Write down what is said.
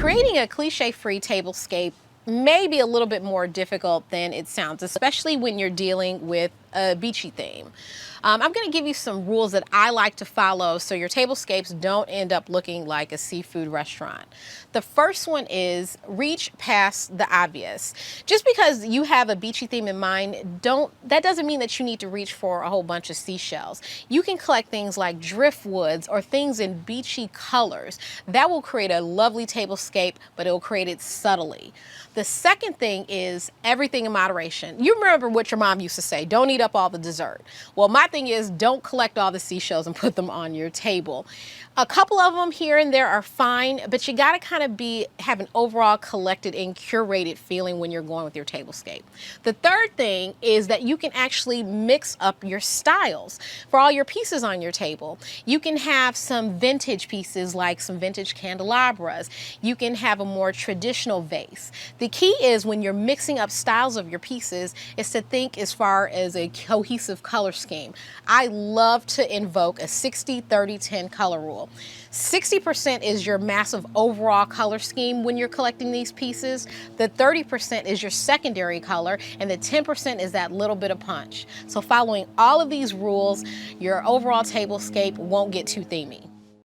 Creating a cliche-free tablescape may be a little bit more difficult than it sounds, especially when you're dealing with a beachy theme. I'm going to give you some rules that I like to follow so your tablescapes don't end up looking like a seafood restaurant. The first one is reach past the obvious. Just because you have a beachy theme in mind, that doesn't mean that you need to reach for a whole bunch of seashells. You can collect things like driftwoods or things in beachy colors. That will create a lovely tablescape, but it will create it subtly. The second thing is everything in moderation. You remember what your mom used to say, don't eat up all the dessert. Well, my thing is don't collect all the seashells and put them on your table. A couple of them here and there are fine, but you gotta kind of have an overall collected and curated feeling when you're going with your tablescape. The third thing is that you can actually mix up your styles for all your pieces on your table. You can have some vintage pieces like some vintage candelabras. You can have a more traditional vase. The key is when you're mixing up styles of your pieces is to think as far as a cohesive color scheme. I love to invoke a 60-30-10 color rule. 60% is your massive overall color scheme when you're collecting these pieces. The 30% is your secondary color, and the 10% is that little bit of punch. So following all of these rules, your overall tablescape won't get too themey.